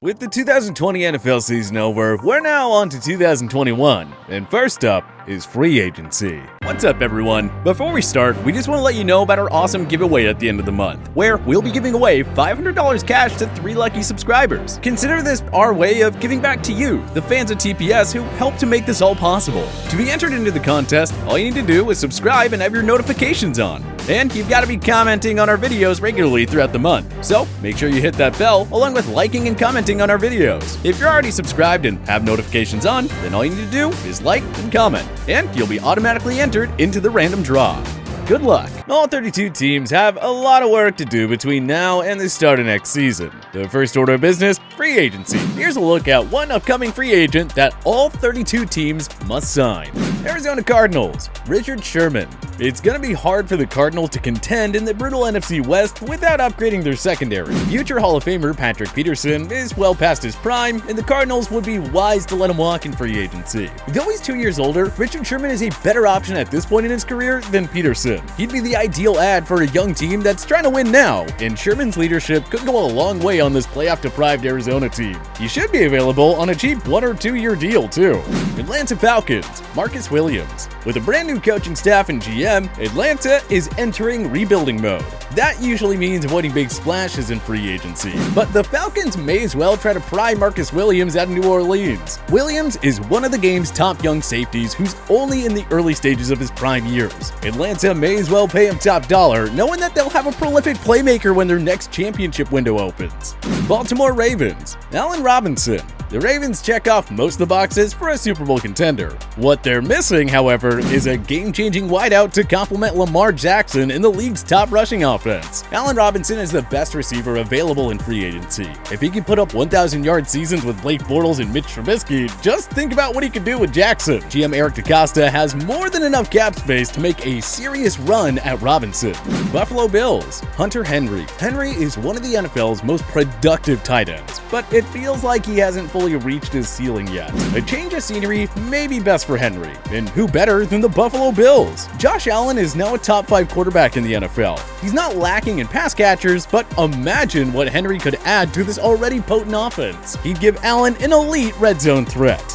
With the 2020 NFL season over, we're now on to 2021, and first up is free agency. What's up, everyone? Before we start, we just want to let you know about our awesome giveaway at the end of the month, where we'll be giving away $500 cash to 3 lucky subscribers. Consider this our way of giving back to you, the fans of TPS who helped to make this all possible. To be entered into the contest, all you need to do is subscribe and have your notifications on. And you've got to be commenting on our videos regularly throughout the month. So make sure you hit that bell along with liking and commenting on our videos. If you're already subscribed and have notifications on, then all you need to do is like and comment, and you'll be automatically entered into the random draw. Good luck! All 32 teams have a lot of work to do between now and the start of next season. The first order of business, free agency. Here's a look at one upcoming free agent that all 32 teams must sign. Arizona Cardinals, Richard Sherman. It's going to be hard for the Cardinals to contend in the brutal NFC West without upgrading their secondary. Future Hall of Famer Patrick Peterson is well past his prime, and the Cardinals would be wise to let him walk in free agency. Though he's 2 years older, Richard Sherman is a better option at this point in his career than Peterson. He'd be the ideal ad for a young team that's trying to win now, and Sherman's leadership could go a long way on this playoff-deprived Arizona team. He should be available on a cheap 1 or 2 year deal, too. Atlanta Falcons, Marcus Williams. With a brand new coaching staff and GM, Atlanta is entering rebuilding mode. That usually means avoiding big splashes in free agency, but the Falcons may as well try to pry Marcus Williams out of New Orleans. Williams is one of the game's top young safeties who's only in the early stages of his prime years. Atlanta may as well pay him top dollar, knowing that they'll have a prolific playmaker when their next championship window opens. Baltimore Ravens, Allen Robinson. The Ravens check off most of the boxes for a Super Bowl contender. What they're missing, however, is a game-changing wideout to complement Lamar Jackson in the league's top rushing offense. Allen Robinson is the best receiver available in free agency. If he can put up 1,000-yard seasons with Blake Bortles and Mitch Trubisky, just think about what he could do with Jackson. GM Eric DeCosta has more than enough cap space to make a serious run at Robinson. Buffalo Bills, Hunter Henry. Henry is one of the NFL's most productive tight ends, but it feels like he hasn't fully reached his ceiling yet. A change of scenery may be best for Henry, and who better than the Buffalo Bills? Josh Allen is now a top 5 quarterback in the NFL. He's not lacking in pass catchers, but imagine what Henry could add to this already potent offense. He'd give Allen an elite red zone threat.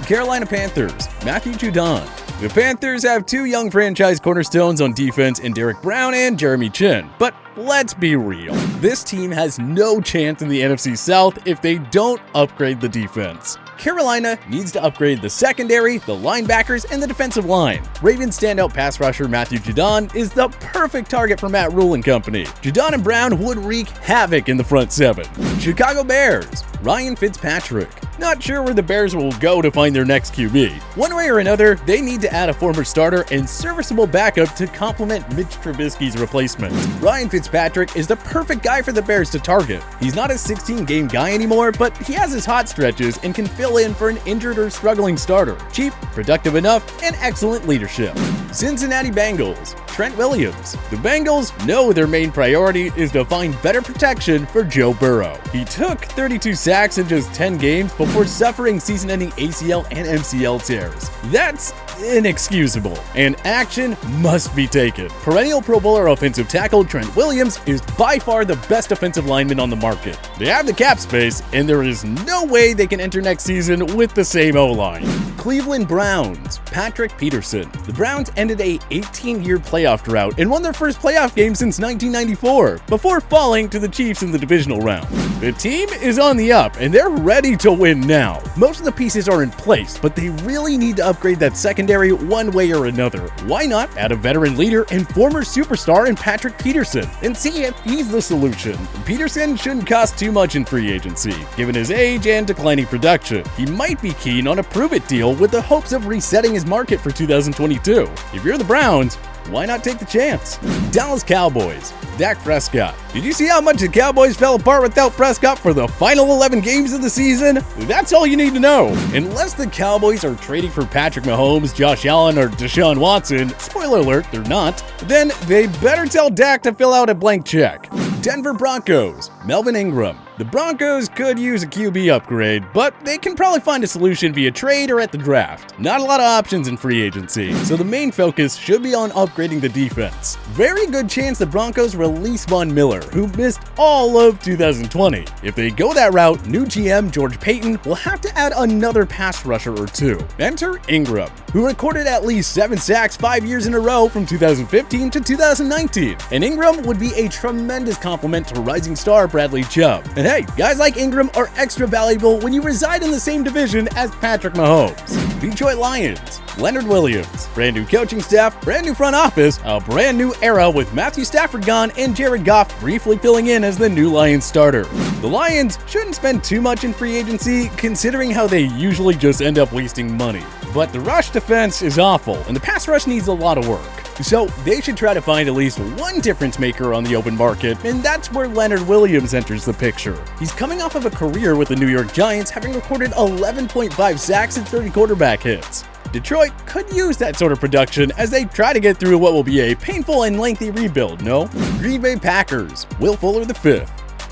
Carolina Panthers, Matthew Judon. The Panthers have 2 young franchise cornerstones on defense in Derek Brown and Jeremy Chin, but let's be real. This team has no chance in the NFC South if they don't upgrade the defense. Carolina needs to upgrade the secondary, the linebackers, and the defensive line. Ravens standout pass rusher Matthew Judon is the perfect target for Matt Rule and company. Judon and Brown would wreak havoc in the front 7. Chicago Bears, Ryan Fitzpatrick. Not sure where the Bears will go to find their next QB. One way or another, they need to add a former starter and serviceable backup to complement Mitch Trubisky's replacement. Ryan Fitzpatrick is the perfect guy for the Bears to target. He's not a 16-game guy anymore, but he has his hot stretches and can fill in for an injured or struggling starter. Cheap, productive enough, and excellent leadership. Cincinnati Bengals, Trent Williams. The Bengals know their main priority is to find better protection for Joe Burrow. He took 32 sacks in just 10 games before suffering season-ending ACL and MCL tears. That's inexcusable, and action must be taken. Perennial Pro Bowler offensive tackle Trent Williams is by far the best offensive lineman on the market. They have the cap space, and there is no way they can enter next season with the same O-line. Cleveland Browns, Patrick Peterson. The Browns ended a 18-year playoff drought and won their first playoff game since 1994, before falling to the Chiefs in the divisional round. The team is on the up, and they're ready to win now. Most of the pieces are in place, but they really need to upgrade that secondary one way or another. Why not add a veteran leader and former superstar in Patrick Peterson and see if he's the solution? Peterson shouldn't cost too much in free agency. Given his age and declining production, he might be keen on a prove-it deal with the hopes of resetting his market for 2022. If you're the Browns, why not take the chance? Dallas Cowboys, Dak Prescott. Did you see how much the Cowboys fell apart without Prescott for the final 11 games of the season? That's all you need to know. Unless the Cowboys are trading for Patrick Mahomes, Josh Allen, or Deshaun Watson, spoiler alert, they're not, then they better tell Dak to fill out a blank check. Denver Broncos, Melvin Ingram. The Broncos could use a QB upgrade, but they can probably find a solution via trade or at the draft. Not a lot of options in free agency, so the main focus should be on upgrading the defense. Very good chance the Broncos release Von Miller, who missed all of 2020. If they go that route, new GM George Payton will have to add another pass rusher or two. Enter Ingram, who recorded at least 7 sacks 5 years in a row from 2015 to 2019. And Ingram would be a tremendous complement to rising star Bradley Chubb. And hey, guys like Ingram are extra valuable when you reside in the same division as Patrick Mahomes. Detroit Lions. Leonard Williams. Brand new coaching staff, brand new front office, a brand new era with Matthew Stafford gone and Jared Goff briefly filling in as the new Lions starter. The Lions shouldn't spend too much in free agency considering how they usually just end up wasting money. But the rush defense is awful and the pass rush needs a lot of work. So they should try to find at least one difference maker on the open market, and that's where Leonard Williams enters the picture. He's coming off of a career with the New York Giants, having recorded 11.5 sacks and 30 quarterback hits. Detroit could use that sort of production as they try to get through what will be a painful and lengthy rebuild, no? Green Bay Packers. Will Fuller V.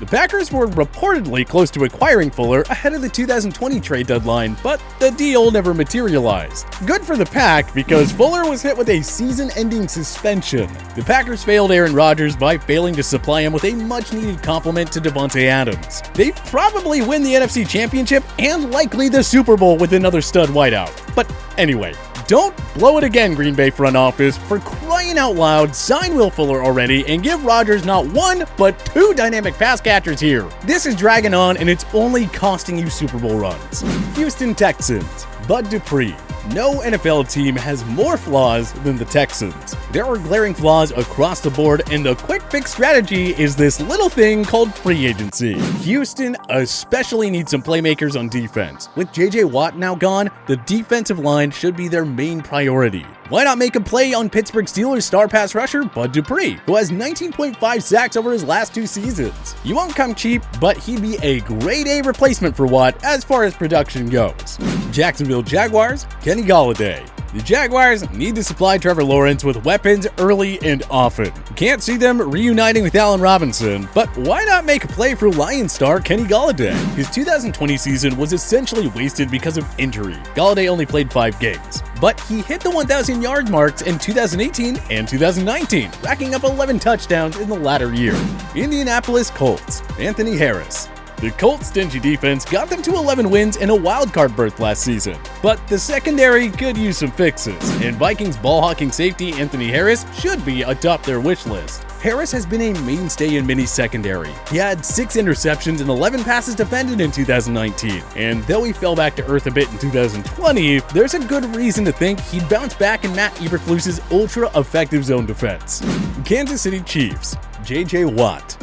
The Packers were reportedly close to acquiring Fuller ahead of the 2020 trade deadline, but the deal never materialized. Good for the Pack because Fuller was hit with a season-ending suspension. The Packers failed Aaron Rodgers by failing to supply him with a much-needed complement to Davante Adams. They probably win the NFC Championship and likely the Super Bowl with another stud wideout. But anyway, don't blow it again, Green Bay front office. For crying out loud, sign Will Fuller already and give Rodgers not one, but 2 dynamic pass catchers here. This is dragging on and it's only costing you Super Bowl runs. Houston Texans. Bud Dupree. No NFL team has more flaws than the Texans. There are glaring flaws across the board, and the quick fix strategy is this little thing called free agency. Houston especially needs some playmakers on defense. With JJ Watt now gone, the defensive line should be their main priority. Why not make a play on Pittsburgh Steelers star pass rusher Bud Dupree, who has 19.5 sacks over his last 2 seasons? You won't come cheap, but he'd be a grade A replacement for Watt as far as production goes. Jacksonville Jaguars, Kenny Golladay. The Jaguars need to supply Trevor Lawrence with weapons early and often. Can't see them reuniting with Allen Robinson, but why not make a play for Lions star Kenny Golladay? His 2020 season was essentially wasted because of injury. Golladay only played 5 games, but he hit the 1,000-yard marks in 2018 and 2019, racking up 11 touchdowns in the latter year. Indianapolis Colts, Anthony Harris. The Colts' stingy defense got them to 11 wins and a wildcard berth last season, but the secondary could use some fixes, and Vikings ball-hawking safety Anthony Harris should be atop their wish list. Harris has been a mainstay in Mini's secondary. He had 6 interceptions and 11 passes defended in 2019, and though he fell back to earth a bit in 2020, there's a good reason to think he'd bounce back in Matt Eberflus's ultra-effective zone defense. Kansas City Chiefs, J.J. Watt.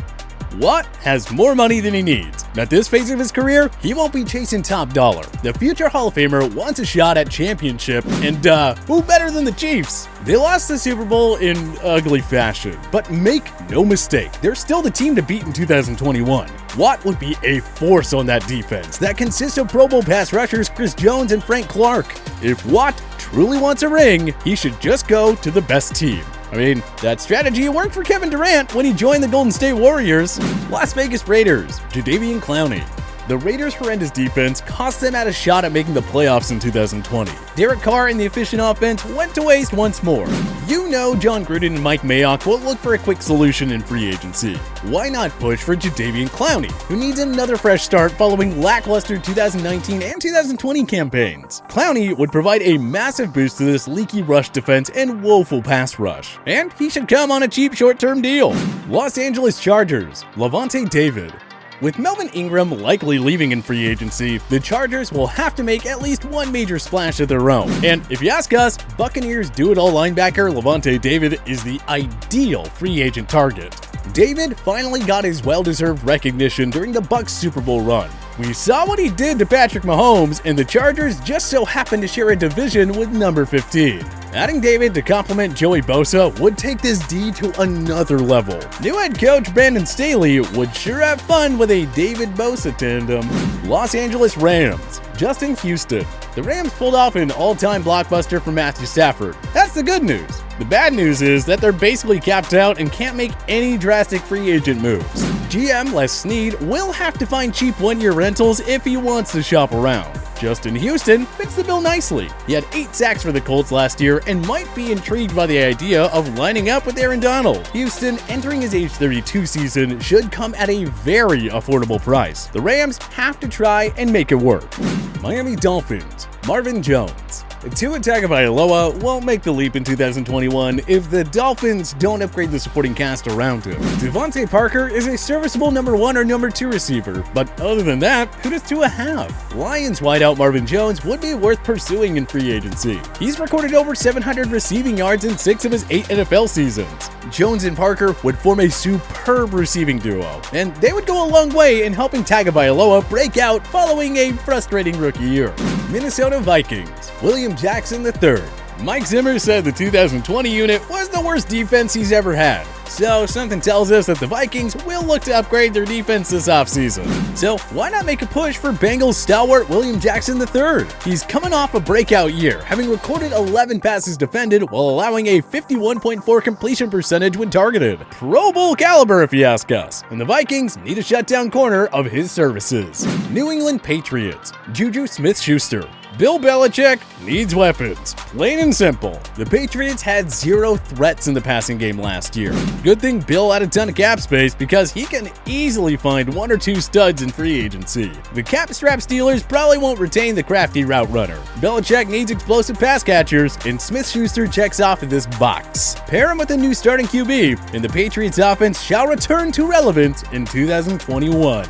Watt has more money than he needs. At this phase of his career, he won't be chasing top dollar. The future Hall of Famer wants a shot at championship, and who better than the Chiefs? They lost the Super Bowl in ugly fashion, but make no mistake, they're still the team to beat in 2021. Watt would be a force on that defense that consists of Pro Bowl pass rushers Chris Jones and Frank Clark. If Watt truly wants a ring, he should just go to the best team. I mean, that strategy worked for Kevin Durant when he joined the Golden State Warriors. Las Vegas Raiders, Jadeveon Clowney. The Raiders' horrendous defense cost them out a shot at making the playoffs in 2020. Derek Carr and the efficient offense went to waste once more. You know John Gruden and Mike Mayock will look for a quick solution in free agency. Why not push for Jadeveon Clowney, who needs another fresh start following lackluster 2019 and 2020 campaigns? Clowney would provide a massive boost to this leaky rush defense and woeful pass rush, and he should come on a cheap short-term deal. Los Angeles Chargers, LAVONTE David. With Melvin Ingram likely leaving in free agency, the Chargers will have to make at least one major splash of their own. And if you ask us, Buccaneers do-it-all linebacker LAVONTE David is the ideal free agent target. David finally got his well-deserved recognition during the Bucs Super Bowl run. We saw what he did to Patrick Mahomes, and the Chargers just so happened to share a division with number 15. Adding David to complement Joey Bosa would take this D to another level. New head coach Brandon Staley would sure have fun with a David Bosa tandem. Los Angeles Rams, Justin Houston. The Rams pulled off an all-time blockbuster for Matthew Stafford. That's the good news. The bad news is that they're basically capped out and can't make any drastic free agent moves. GM Les Snead will have to find cheap one-year rentals if he wants to shop around. Justin Houston fits the bill nicely. He had 8 sacks for the Colts last year and might be intrigued by the idea of lining up with Aaron Donald. Houston, entering his age 32 season, should come at a very affordable price. The Rams have to try and make it work. Miami Dolphins, Marvin Jones. Tua Tagovailoa won't make the leap in 2021 if the Dolphins don't upgrade the supporting cast around him. Devontae Parker is a serviceable number 1 or number 2 receiver, but other than that, who does Tua have? Lions wideout Marvin Jones would be worth pursuing in free agency. He's recorded over 700 receiving yards in 6 of his 8 NFL seasons. Jones and Parker would form a superb receiving duo, and they would go a long way in helping Tagovailoa break out following a frustrating rookie year. Minnesota Vikings, William Jackson III. Mike Zimmer said the 2020 unit was the worst defense he's ever had. So something tells us that the Vikings will look to upgrade their defense this offseason. So why not make a push for Bengals stalwart William Jackson III? He's coming off a breakout year, having recorded 11 passes defended while allowing a 51.4 completion percentage when targeted. Pro Bowl caliber if you ask us, and the Vikings need a shutdown corner of his services. New England Patriots, JUJU Smith-Schuster. Bill Belichick needs weapons. Plain and simple. The Patriots had 0 threats in the passing game last year. Good thing Bill had a ton of cap space because he can easily find 1 or 2 studs in free agency. The cap-strapped Steelers probably won't retain the crafty route runner. Belichick needs explosive pass catchers, and Smith-Schuster checks off this box. Pair him with a new starting QB, and the Patriots offense shall return to relevance in 2021.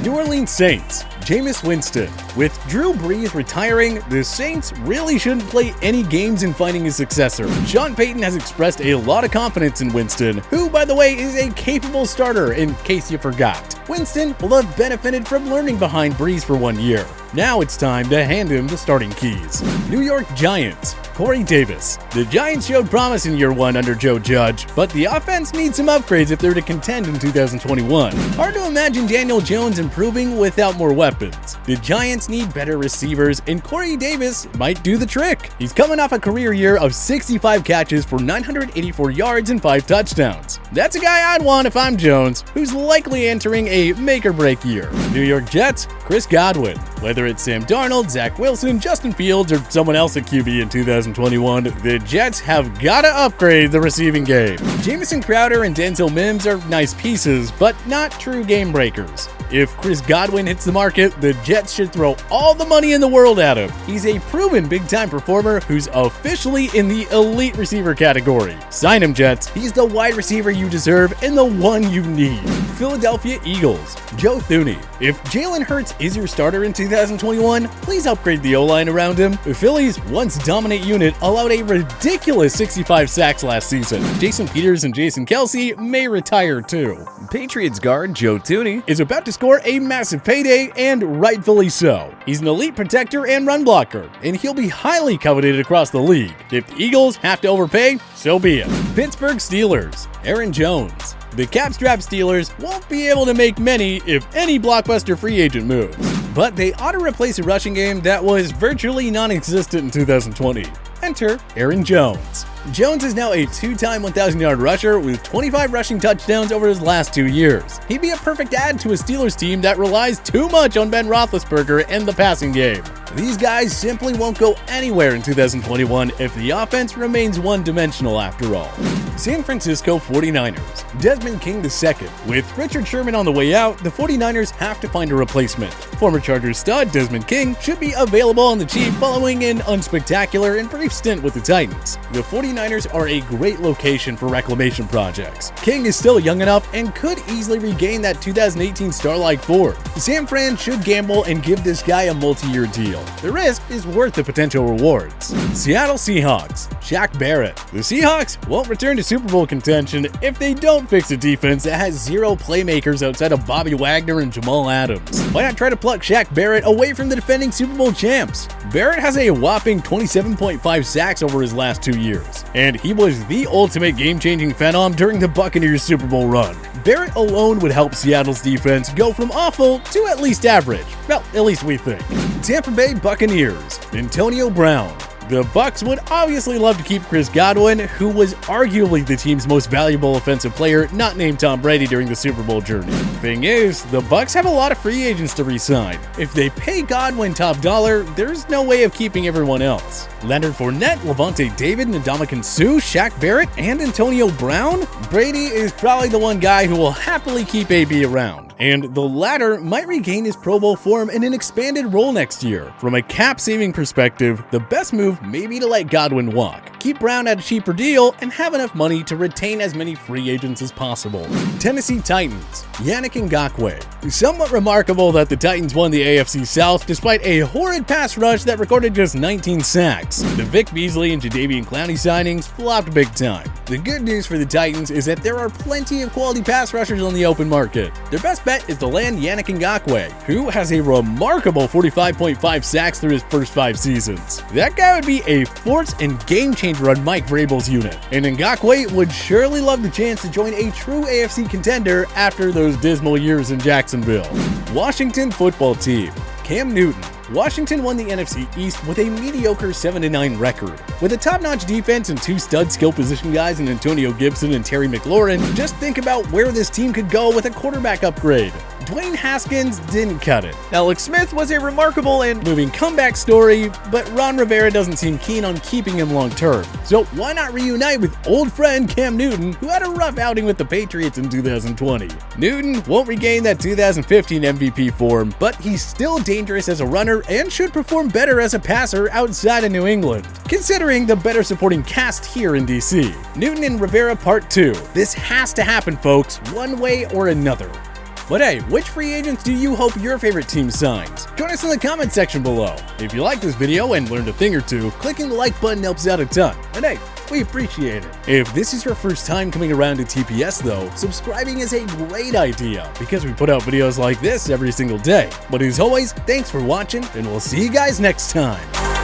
New Orleans Saints, Jameis Winston. With Drew Brees retiring, the Saints really shouldn't play any games in finding a successor. Sean Payton has expressed a lot of confidence in Winston, who, by the way, is a capable starter in case you forgot. Winston will have benefited from learning behind Brees for 1 year. Now it's time to hand him the starting keys. New York Giants, Corey Davis. The Giants showed promise in year 1 under Joe Judge, but the offense needs some upgrades if they're to contend in 2021. Hard to imagine Daniel Jones improving without more weapons. The Giants need better receivers, and Corey Davis might do the trick. He's coming off a career year of 65 catches for 984 yards and 5 touchdowns. That's a guy I'd want if I'm Jones, who's likely entering a make-or-break year. New York Jets, Chris Godwin. Whether it's Sam Darnold, Zach Wilson, Justin Fields, or someone else at QB in 2021, the Jets have gotta upgrade the receiving game. Jamison Crowder and Denzel Mims are nice pieces, but not true game breakers. If Chris Godwin hits the market, the Jets should throw all the money in the world at him. He's a proven big-time performer who's officially in the elite receiver category. Sign him, Jets. He's the wide receiver you deserve and the one you need. Philadelphia Eagles, Joe Thuney. If Jalen Hurts is your starter in 2021, please upgrade the O-line around him. Philly's once dominant unit allowed a ridiculous 65 sacks last season. Jason Peters and Jason Kelce may retire too. Patriots guard Joe Thuney is about to score a massive payday, and rightfully so. He's an elite protector and run blocker, and he'll be highly coveted across the league. If the Eagles have to overpay, so be it. Pittsburgh Steelers, Aaron Jones. The cap-strapped Steelers won't be able to make many, if any, blockbuster free agent moves, but they ought to replace a rushing game that was virtually non-existent in 2020. Enter Aaron Jones. Jones is now a 2-time 1,000-yard rusher with 25 rushing touchdowns over his last 2 years. He'd be a perfect add to a Steelers team that relies too much on Ben Roethlisberger and the passing game. These guys simply won't go anywhere in 2021 if the offense remains one-dimensional after all. San Francisco 49ers, Desmond King II. With Richard Sherman on the way out, the 49ers have to find a replacement. Former Chargers stud Desmond King should be available on the cheap following an unspectacular and brief stint with the Titans. The 49ers are a great location for reclamation projects. King is still young enough and could easily regain that 2018 star-like form. San Fran should gamble and give this guy a multi-year deal. The risk is worth the potential rewards. Seattle Seahawks, Shaq Barrett. The Seahawks won't return to Super Bowl contention if they don't fix a defense that has 0 playmakers outside of Bobby Wagner and Jamal Adams. Why not try to pluck Shaq Barrett away from the defending Super Bowl champs? Barrett has a whopping 27.5 sacks over his last 2 years, and he was the ultimate game-changing phenom during the Buccaneers Super Bowl run. Barrett alone would help Seattle's defense go from awful to at least average. Well, at least we think. Tampa Bay Buccaneers, Antonio Brown. The Bucks would obviously love to keep Chris Godwin, who was arguably the team's most valuable offensive player, not named Tom Brady during the Super Bowl journey. Thing is, the Bucks have a lot of free agents to re-sign. If they pay Godwin top dollar, there's no way of keeping everyone else. Leonard Fournette, Lavonte David, Ndamukong Suh, Shaq Barrett, and Antonio Brown? Brady is probably the one guy who will happily keep AB around, and the latter might regain his Pro Bowl form in an expanded role next year. From a cap-saving perspective, the best move may be to let Godwin walk, keep Brown at a cheaper deal, and have enough money to retain as many free agents as possible. Tennessee Titans, Yannick Ngakoue. Somewhat remarkable that the Titans won the AFC South despite a horrid pass rush that recorded just 19 sacks. The Vic Beasley and Jadeveon Clowney signings flopped big time. The good news for the Titans is that there are plenty of quality pass rushers on the open market. Their best bet is to land Yannick Ngakoue, who has a remarkable 45.5 sacks through his first 5 seasons. That guy would be a force and game changer on Mike Vrabel's unit, and Ngakoue would surely love the chance to join a true AFC contender after those dismal years in Jacksonville. Washington football team, Cam Newton. Washington won the NFC East with a mediocre 7-9 record. With a top-notch defense and 2 stud skill position guys in Antonio Gibson and Terry McLaurin, just think about where this team could go with a quarterback upgrade. Dwayne Haskins didn't cut it. Alex Smith was a remarkable and moving comeback story, but Ron Rivera doesn't seem keen on keeping him long-term. So why not reunite with old friend Cam Newton, who had a rough outing with the Patriots in 2020? Newton won't regain that 2015 MVP form, but he's still dangerous as a runner and should perform better as a passer outside of New England, considering the better supporting cast here in DC. Newton and Rivera Part 2. This has to happen, folks, one way or another. But hey, which free agents do you hope your favorite team signs? Join us in the comment section below. If you liked this video and learned a thing or two, clicking the like button helps out a ton. And hey, we appreciate it. If this is your first time coming around to TPS though, subscribing is a great idea because we put out videos like this every single day. But as always, thanks for watching and we'll see you guys next time.